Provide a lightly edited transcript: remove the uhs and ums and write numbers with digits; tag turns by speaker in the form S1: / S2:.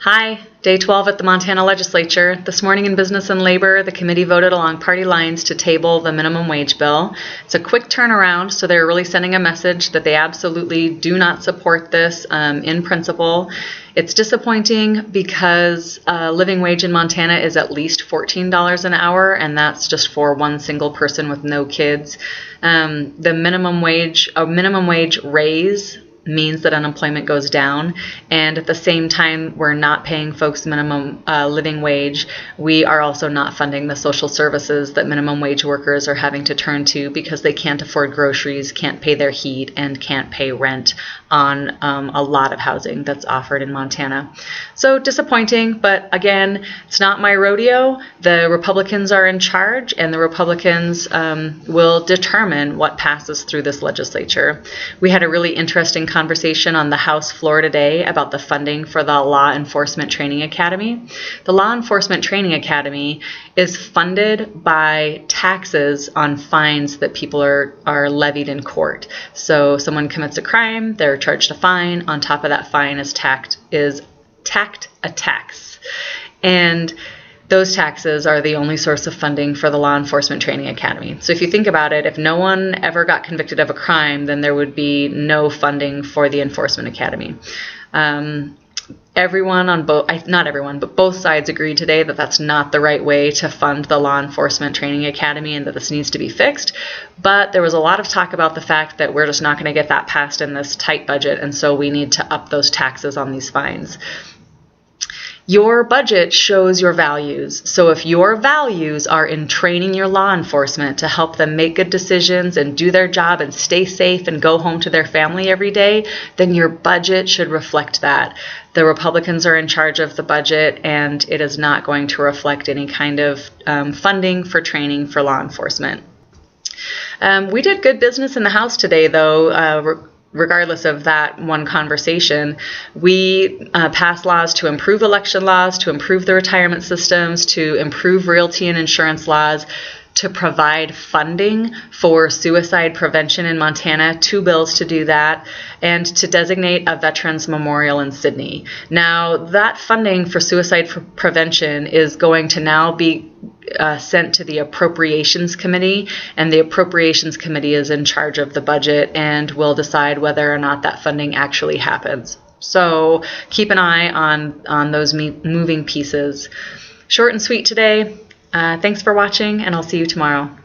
S1: Hi, day 12 at the Montana Legislature. This morning in Business and Labor, the committee voted along party lines to table the minimum wage bill. It's a quick turnaround, so they're really sending a message that they absolutely do not support this in principle. It's disappointing because living wage in Montana is at least $14 an hour, and that's just for one single person with no kids. A minimum wage raise means that unemployment goes down, and at the same time we're not paying folks minimum living wage. We are also not funding the social services that minimum wage workers are having to turn to because they can't afford groceries, can't pay their heat, and can't pay rent on a lot of housing that's offered in Montana. So disappointing, but again, it's not my rodeo. The Republicans are in charge, and the Republicans will determine what passes through this legislature. We had a really interesting conversation on the House floor today about the funding for the Law Enforcement Training Academy. The Law Enforcement Training Academy is funded by taxes on fines that people are levied in court. So someone commits a crime, they're charged a fine. On top of that fine is tacked a tax. And those taxes are the only source of funding for the Law Enforcement Training Academy. So if you think about it, if no one ever got convicted of a crime, then there would be no funding for the Enforcement Academy. Everyone on not everyone, but both sides agreed today that that's not the right way to fund the Law Enforcement Training Academy and that this needs to be fixed. But there was a lot of talk about the fact that we're just not going to get that passed in this tight budget, and so we need to up those taxes on these fines. Your budget shows your values. So if your values are in training your law enforcement to help them make good decisions and do their job and stay safe and go home to their family every day, then your budget should reflect that. The Republicans are in charge of the budget, and it is not going to reflect any kind of funding for training for law enforcement. We did good business in the House today, though. Regardless of that one conversation, we passed laws to improve election laws, to improve the retirement systems, to improve realty and insurance laws, to provide funding for suicide prevention in Montana, 2 bills to do that, and to designate a Veterans Memorial in Sidney. Now, that funding for suicide prevention is going to now be sent to the Appropriations Committee, and the Appropriations Committee is in charge of the budget and will decide whether or not that funding actually happens. So keep an eye on those moving pieces. Short and sweet today. Thanks for watching, and I'll see you tomorrow.